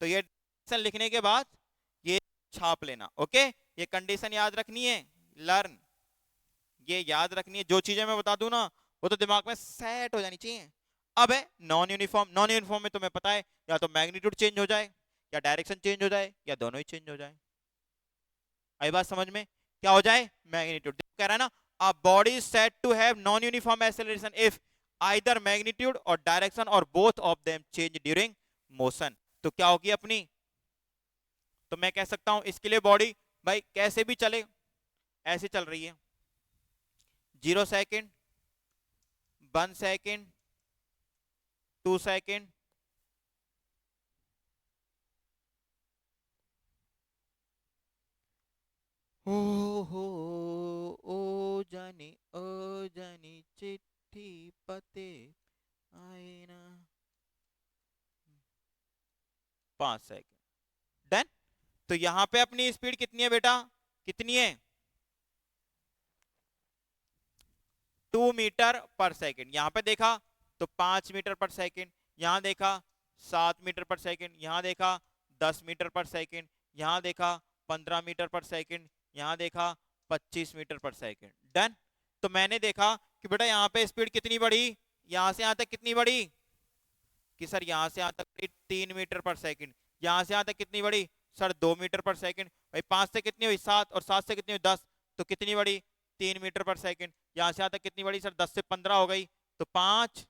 तो ये कंडीशन लिखने के बाद ये छाप लेना। ओके, ये कंडीशन याद रखनी है, लर्न, ये याद रखनी है। जो चीजें मैं बता दूं ना वो तो दिमाग में सेट हो जानी चाहिए। अब है नॉन यूनिफॉर्म। नॉन यूनिफॉर्म में तुम्हें पता है या तो मैग्नीट्यूड चेंज हो जाए या डायरेक्शन चेंज हो जाए या दोनों ही चेंज हो जाए। आई बात समझ में? क्या हो जाए? मैग्नीट्यूड। कह रहा है ना, a body said to have non uniform acceleration if either magnitude और डायरेक्शन और both of them change during motion. तो क्या होगी अपनी? तो मैं कह सकता हूं इसके लिए बॉडी भाई कैसे भी चले, ऐसे चल रही है, 0 सेकेंड, 1 सेकेंड, 2 सेकेंड, हो ओ जानी चिट्ठी पते आए ना, 5 सेकेंड। डन। तो यहां पे अपनी स्पीड कितनी है बेटा? कितनी है? 2 मीटर पर सेकेंड। यहां पे देखा तो 5 मीटर पर सेकेंड, यहां देखा 7 मीटर पर सेकेंड, यहां देखा 10 मीटर पर सेकेंड, यहां देखा 15 मीटर पर सेकंड, यहाँ देखा 25 मीटर पर सेकंड। डन। तो मैंने देखा कि बेटा यहाँ पे स्पीड कितनी बढ़ी, यहाँ से यहाँ तक कितनी बढ़ी, कि सर यहाँ से यहाँ तक 3 मीटर पर सेकंड, यहाँ से यहाँ तक कितनी बढ़ी सर 2 मीटर पर सेकंड। भाई 5 से कितनी हुई 7, और 7 से कितनी हुई 10, तो कितनी बढ़ी 3 मीटर पर सेकंड। यहाँ से यहाँ तक कितनी बढ़ी सर 10 से 15 हो गई, तो 5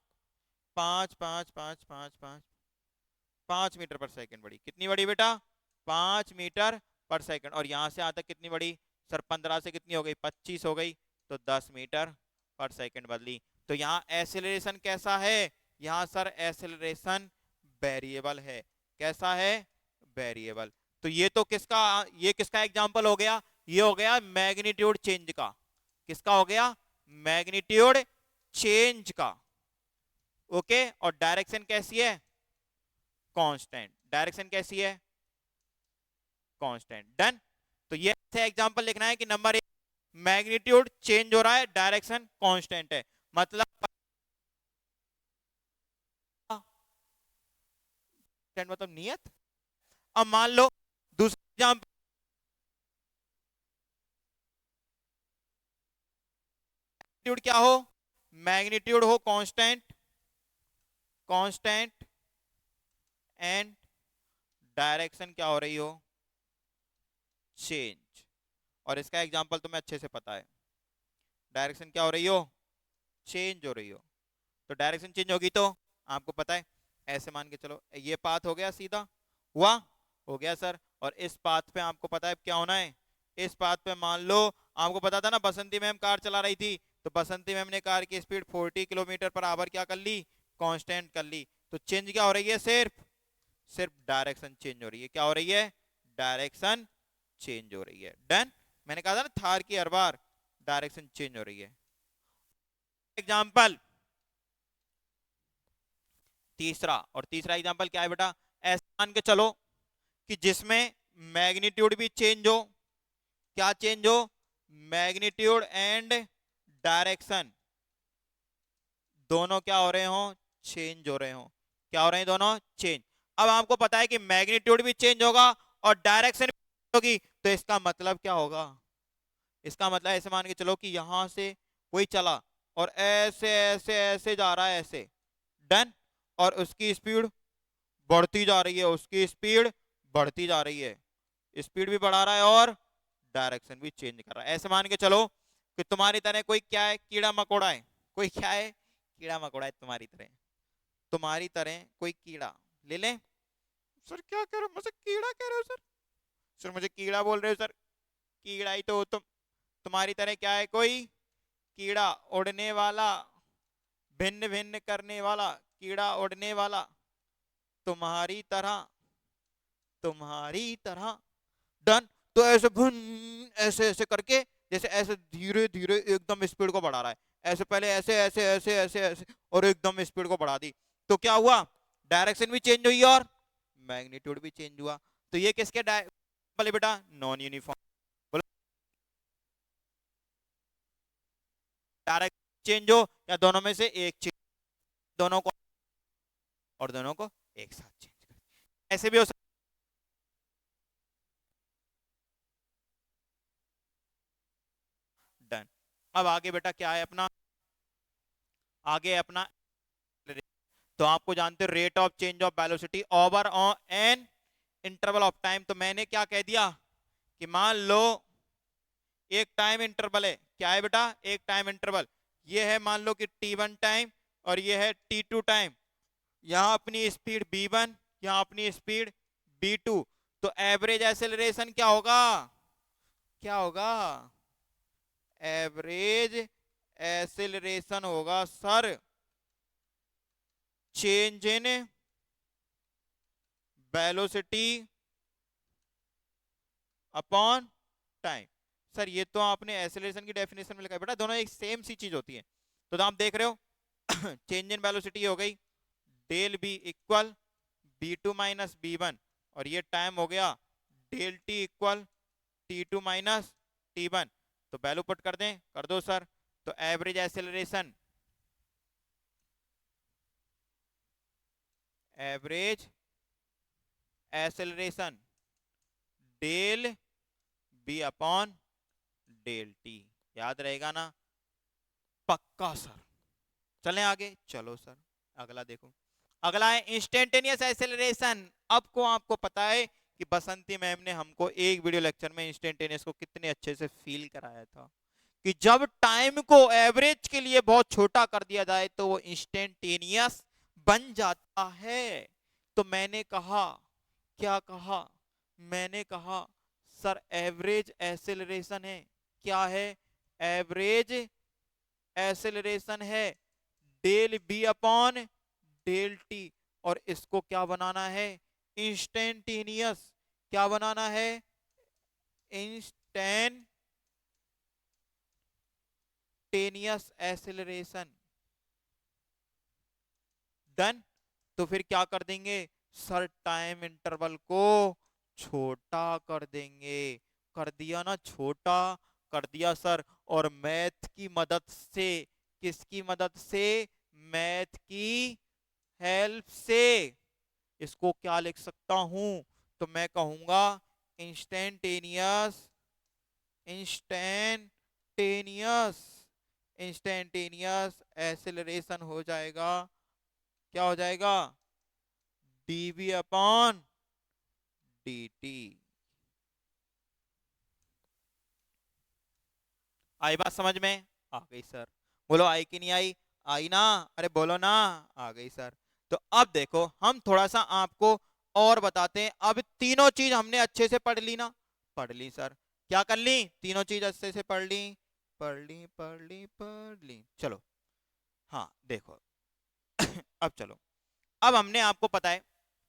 5 5 5 5 5 5 मीटर पर सेकंड बढ़ी। कितनी बढ़ी बेटा 5 मीटर पर सेकंड। और यहाँ से यहाँ तक कितनी बढ़ी सर 15 से कितनी हो गई 25 हो गई, तो 10 मीटर पर सेकंड बदली। तो यहाँ एक्सेलरेशन कैसा है, यहाँ सर एक्सेलरेशन वेरिएबल है। कैसा है, वेरिएबल। तो ये तो किसका एग्जांपल हो गया, ये हो गया मैग्नीट्यूड चेंज का। किसका हो गया, मैग्नीट्यूड चेंज का। ओके। और डायरेक्शन कैसी है, कांस्टेंट। डायरेक्शन कैसी है, कांस्टेंट। डन। तो ये ऐसे एग्जांपल लिखना है कि नंबर 1 मैग्नीट्यूड चेंज हो रहा है, डायरेक्शन कांस्टेंट है, मतलब नियत। अब मान लो दूसरा एग्जांपल, मैग्नीट्यूड क्या हो, मैग्नीट्यूड हो कांस्टेंट, कांस्टेंट एंड डायरेक्शन क्या हो रही हो, चेंज। और इसका एग्जांपल तुम्हें अच्छे से पता है, डायरेक्शन क्या हो रही हो, चेंज हो रही हो। तो डायरेक्शन चेंज होगी तो आपको पता है, ऐसे मान के चलो ये पाथ हो गया सीधा, हुआ, हो गया सर। और इस पाथ पे आपको पता है क्या होना है, इस पाथ पे मान लो आपको पता था ना, बसंती मैम कार चला रही थी, तो बसंती मैम ने कार की स्पीड 40 किलोमीटर पर आवर क्या कर ली, कांस्टेंट कर ली। तो चेंज क्या हो रही है, सिर्फ सिर्फ डायरेक्शन चेंज हो रही है। क्या हो रही है, डायरेक्शन चेंज हो रही है। डन। मैंने कहा था ना थार की हर बार डायरेक्शन चेंज हो रही है। एग्जाम्पल तीसरा, और तीसरा एग्जाम्पल क्या है बेटा, ऐसा मान के चलो कि जिसमें मैग्नीट्यूड भी चेंज हो, क्या चेंज हो, मैग्नीट्यूड एंड डायरेक्शन दोनों क्या हो रहे हो, चेंज हो रहे हो। क्या हो रहे हैं दोनों, चेंज। अब आपको पता है कि मैग्नीट्यूड भी चेंज होगा और डायरेक्शन भी होगी, तो इसका मतलब क्या होगा, इसका मतलब ऐसे मान के चलो कि यहां से कोई चला और ऐसे ऐसे ऐसे जा रहा है ऐसे। डन। और उसकी स्पीड बढ़ती जा रही है, उसकी स्पीड बढ़ती जा रही है, स्पीड भी बढ़ा रहा है और डायरेक्शन भी चेंज कर रहा है। ऐसे मान के चलो कि तुम्हारी तरह कोई क्या है, कीड़ा मकोड़ा है, कोई क्या है, कीड़ा मकोड़ा है तुम्हारी तरह, तुम्हारी तरह कोई कीड़ा ले ले। सर क्या कह रहे हो, मुझे कीड़ा कह रहे हो सर, सर मुझे कीड़ा बोल रहे हो सर, कीड़ा ही तो हो तुम। तुम्हारी तरह क्या है, कोई कीड़ा उड़ने वाला, भिन्न भिन्न करने वाला, कीड़ा उड़ने वाला, तुम्हारी तरह, तुम्हारी तरह। डन। तो ऐसे भुन, ऐसे ऐसे करके, जैसे ऐसे धीरे धीरे एकदम स्पीड को बढ़ा रहा है, ऐसे पहले ऐसे ऐसे ऐसे ऐसे ऐसे और एकदम स्पीड को बढ़ा दी, तो क्या हुआ, डायरेक्शन भी चेंज हुई और मैग्नीट्यूड भी चेंज हुआ। तो ये किसके बोले बेटा, नॉन यूनिफॉर्म। बोलो डायरेक्ट चेंज हो या दोनों में से एक चेंज, दोनों को और दोनों को एक साथ चेंज कर, ऐसे भी हो सकता। डन। अब आगे बेटा क्या है अपना, आगे अपना, तो आपको जानते हो rate of change of velocity over an interval of time. तो मैंने क्या कह दिया कि मान लो एक टाइम इंटरवल है, क्या है बेटा, एक टाइम इंटरवल, ये है मान लो कि t1 टाइम और ये है t2 टाइम। यहाँ अपनी स्पीड v1, यहाँ अपनी स्पीड v2, तो एवरेज एक्सेलरेशन क्या होगा, क्या होगा, एवरेज एक्सेलरेशन होगा sir change in velocity upon time. Sir ये तो आपने एक्सेलरेशन की डेफिनेशन में लिखा है बेटा, दोनों एक सेम सी चीज होती है। तो आप देख रहे हो चेंज इन वेलोसिटी हो गई del B equal b2 minus b1, और ये टाइम हो गया del T equal t2 minus t1। तो वैल्यू पुट कर दें, कर दो सर। तो average acceleration, average acceleration del v upon del t. याद रहेगा ना? पक्का सर। चलें आगे, चलो सर अगला देखो। अगला है इंस्टेंटेनियस एक्सेलरेशन। अब को आपको पता है कि बसंती मैम ने हमको एक वीडियो लेक्चर में इंस्टेंटेनियस को कितने अच्छे से फील कराया था कि जब टाइम को एवरेज के लिए बहुत छोटा कर दिया जाए तो वो इंस्टेंटेनियस बन जाता है। तो मैंने कहा, क्या कहा? मैंने कहा सर एवरेज एक्सेलरेशन है। क्या है? एवरेज एक्सेलरेशन है del v upon del t. और इसको क्या बनाना है? इंस्टेंटेनियस। क्या बनाना है? Instantaneous acceleration. डन। तो फिर क्या कर देंगे सर? टाइम इंटरवल को छोटा कर देंगे। कर दिया ना छोटा? कर दिया सर। और मैथ की मदद से, किसकी मदद से? मैथ की हेल्प से इसको क्या लिख सकता हूं? तो मैं कहूंगा इंस्टेंटेनियस, इंस्टेंटेनियस, इंस्टेंटेनियस एक्सेलरेशन हो जाएगा। क्या हो जाएगा? DV upon dt। आई बात समझ में? आ गई सर। बोलो आई कि नहीं आई? आई ना? अरे बोलो ना। आ गई सर। तो अब देखो हम थोड़ा सा आपको और बताते हैं। अब तीनों चीज हमने अच्छे से पढ़ ली ना? पढ़ ली सर। क्या कर ली? तीनों चीज अच्छे से पढ़ ली, पढ़ ली, पढ़ ली, पढ़ ली। चलो हाँ देखो अब चलो। अब हमने आपको पता है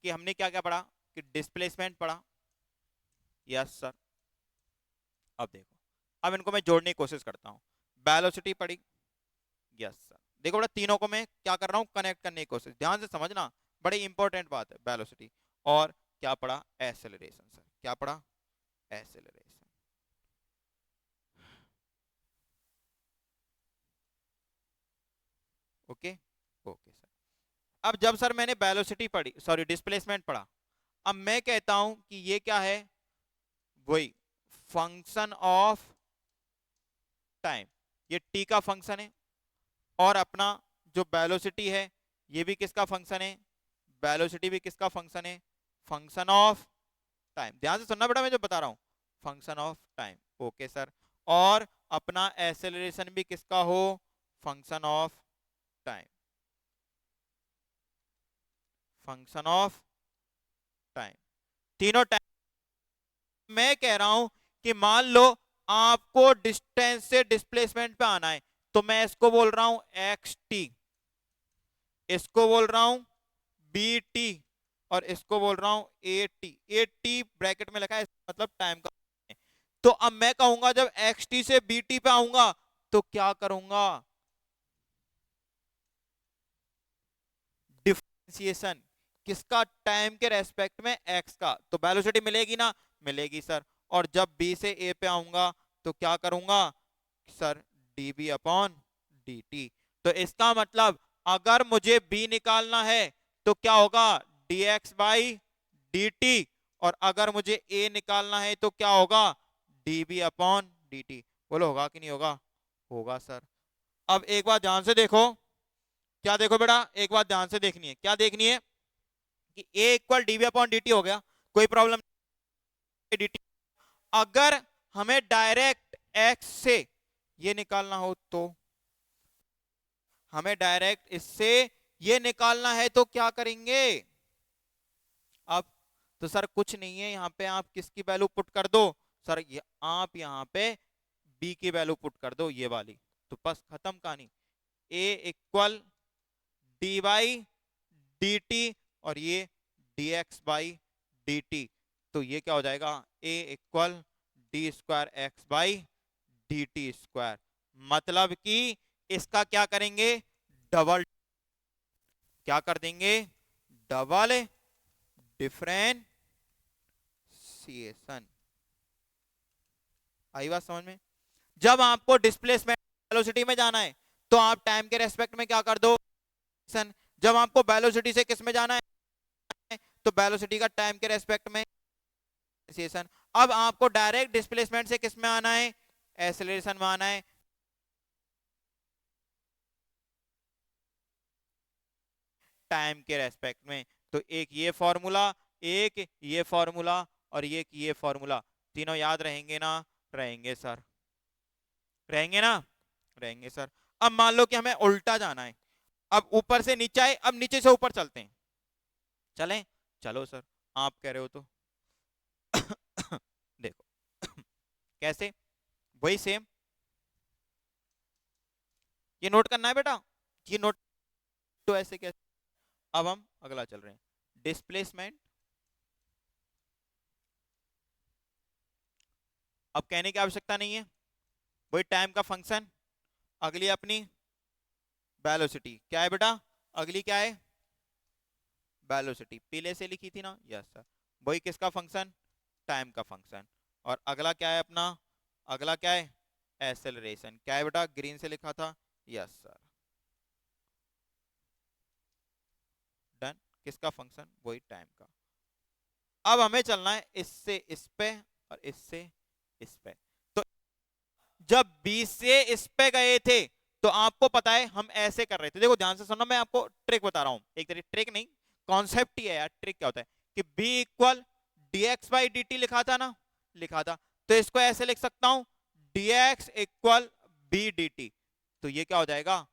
कि हमने क्या क्या पढ़ा, कि डिस्प्लेसमेंट पढ़ा। Yes sir. अब देखो, अब इनको मैं जोड़ने की कोशिश करता हूं। वेलोसिटी पढ़ी। Yes sir. देखो बेटा तीनों को मैं क्या कर रहा हूं? कनेक्ट करने की कोशिश। ध्यान से समझना, बड़ी इंपॉर्टेंट बात है वेलोसिटी। और क्या पढ़ा? Acceleration sir. क्या पढ़ा? एक्सेलरेशन। Okay okay sir. अब जब सर मैंने वेलोसिटी पढ़ी, सॉरी डिस्प्लेसमेंट पढ़ा, अब मैं कहता हूं कि ये क्या है? वही फंक्शन ऑफ टाइम। ये टी का फंक्शन है। और अपना जो वेलोसिटी है ये भी किसका फंक्शन है? वेलोसिटी भी किसका फंक्शन है? Function of time. ध्यान से सुनना बेटा मैं जो बता रहा हूं, function of time. Okay sir. और अपना एक्सेलरेशन भी किसका हो? Function of time, function of time. तीनों टाइम। मैं कह रहा हूं कि मान लो आपको डिस्टेंस से डिस्प्लेसमेंट पे आना है, तो मैं इसको बोल रहा हूं एक्स टी, इसको बोल रहा हूं बी टी, और इसको बोल रहा हूं A T. A T bracket में लिखा है, मतलब टाइम का। तो अब मैं कहूंगा जब एक्स टी से बी टी पे आऊंगा तो क्या करूंगा? डिफरेंशिएशन। किसका? टाइम के रेस्पेक्ट में एक्स का। तो वेलोसिटी मिलेगी ना? मिलेगी सर। और जब बी से ए पे आऊंगा तो क्या करूंगा सर? DB upon dt। तो इसका मतलब अगर मुझे b निकालना है तो क्या होगा? dx by dt। और अगर मुझे a निकालना है तो क्या होगा? db upon dt। बोलो होगा कि नहीं होगा? होगा सर। अब एक बार ध्यान से देखो। क्या देखो बेटा, एक बात ध्यान से देखनी है। क्या देखनी है? कि a equal dv upon dt हो गया, कोई प्रॉब्लम नहीं dt। अगर हमें डायरेक्ट x से ये निकालना हो तो, हमें डायरेक्ट इससे ये निकालना है तो क्या करेंगे? अब तो सर कुछ नहीं है, यहां पे आप किसकी वैल्यू पुट कर दो सर? आप यहां पे b की वैल्यू पुट कर दो, ये वाली। तो बस खत्म कहानी। a equal D by D T, और ये dx बाई डी टी। तो ये क्या हो जाएगा? a equal D square x by D T square. मतलब कि इसका क्या करेंगे? डबल। क्या कर देंगे? Double differentiation. आई बात समझ में? जब आपको डिस्प्लेसमेंट वेलोसिटी में जाना है तो आप टाइम के रेस्पेक्ट में क्या कर दो? जब आपको वेलोसिटी से किस में जाना है तो वेलोसिटी का टाइम के रेस्पेक्ट में डिफरेंशिएशन। अब आपको डायरेक्ट डिस्प्लेसमेंट से किस में आना है, एक्सेलरेशन में आना है। टाइम के रेस्पेक्ट में। तो एक ये फॉर्मूला, एक ये फॉर्मूला और एक ये फॉर्मूला, तीनों याद रहेंगे ना? रहेंगे सर, रहेंगे ना? रहेंगे सर। अब मान लो कि हमें उल्टा जाना है, अब ऊपर से नीचे आए, अब नीचे से ऊपर चलते हैं। चलें? चलो सर, आप कह रहे हो तो। देखो कैसे, वही सेम, ये नोट करना है बेटा, ये नोट। तो ऐसे कैसे, अब हम अगला चल रहे हैं, डिस्प्लेसमेंट। अब कहने की आवश्यकता नहीं है, वही टाइम का फंक्शन। अगली अपनी वेलोसिटी क्या है बेटा, अगली क्या है, वेलोसिटी, पीले से लिखी थी ना, यस सर। वही किसका फंक्शन, टाइम का फंक्शन। और अगला क्या है अपना, अगला क्या है, एक्सेलरेशन। क्या है बेटा, ग्रीन से लिखा था, यस सर। डन, किसका फंक्शन, वही टाइम का। अब हमें चलना है इससे इस पे और इससे इस पे। तो जब 20 से इस पे गए थे तो आपको पता है हम ऐसे कर रहे थे, देखो ध्यान से सुनना, मैं आपको ट्रिक बता रहा हूं, एक तरीके ट्रिक नहीं, कॉन्सेप्ट ही है यार। ट्रिक क्या होता है कि b equal dx by dt लिखा था ना, लिखा था, तो इसको ऐसे लिख सकता हूं, dx इक्वल b dt। तो ये क्या हो जाएगा,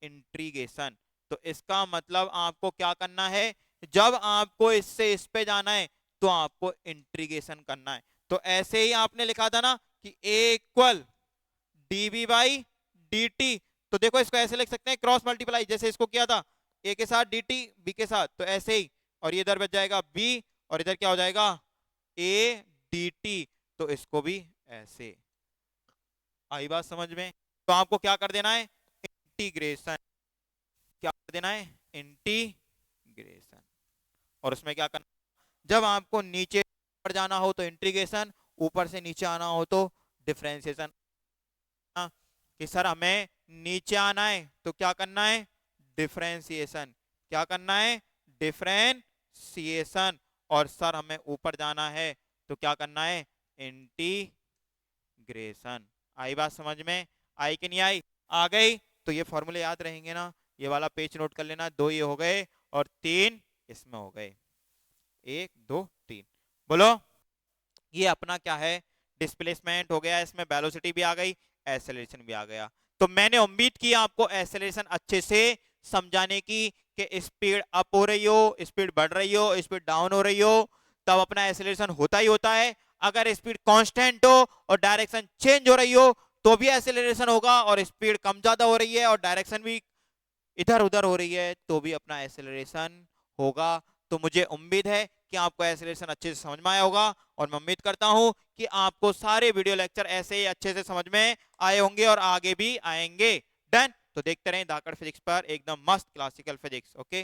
इंटीग्रेशन। तो इसका मतलब आपको क्या करना है, जब आपको इससे इस पे जाना है तो आपको इंटीग्रेशन करना है। तो ऐसे ही आपने लिखा था ना कि a equal dv by dt, तो देखो इसको ऐसे लिख सकते हैं क्रॉस मल्टीप्लाई, जैसे इसको किया था a के साथ dt b के साथ, तो ऐसे ही। और ये इधर बच जाएगा b और इधर क्या हो जाएगा a dt, तो इसको भी ऐसे। आई बात समझ में? तो आपको क्या कर देना है, इंटीग्रेशन। क्या कर देना है, इंटीग्रेशन। और उसमें क्या करना, जब आपको नीचे ऊपर जाना हो तो इंटीग्रेशन, ऊपर से नीचे आना हो तो डिफरेंशिएशन। कि सर हमें नीचे आना है तो क्या करना है, डिफरेंशिएशन। क्या करना है, डिफरेंशिएशन। और सर हमें ऊपर जाना है तो क्या करना है, इंटीग्रेशन। आई बात समझ में? आई कि नहीं आई? आ गई। तो ये फॉर्मूले याद रहेंगे ना, ये वाला पेज नोट कर लेना, दो ये हो गए और तीन इसमें हो गए, एक दो तीन। बोलो, ये अपना क्या है, डिस्प्लेसमेंट हो गया, इसमें वेलोसिटी भी आ गई, एक्सेलरेशन भी आ गया। तो मैंने उम्मीद की आपको एक्सेलरेशन अच्छे से समझाने की, कि स्पीड अप हो रही हो, स्पीड बढ़ रही हो, स्पीड डाउन हो रही हो, तब अपना एक्सेलरेशन होता ही होता है। अगर स्पीड कांस्टेंट हो और डायरेक्शन चेंज हो रही हो तो भी एक्सेलरेशन होगा, और स्पीड कम ज्यादा हो रही है और डायरेक्शन भी इधर उधर हो रही है तो भी अपना एक्सेलरेशन होगा। तो मुझे उम्मीद है कि आपको एक्सेलरेशन अच्छे से समझ में आया होगा, और मैं उम्मीद करता हूं कि आपको सारे वीडियो लेक्चर ऐसे ही अच्छे से समझ में आए होंगे और आगे भी आएंगे। डन। तो देखते रहें धाकड़ फिजिक्स पर, एकदम मस्त क्लासिकल फिजिक्स। ओके।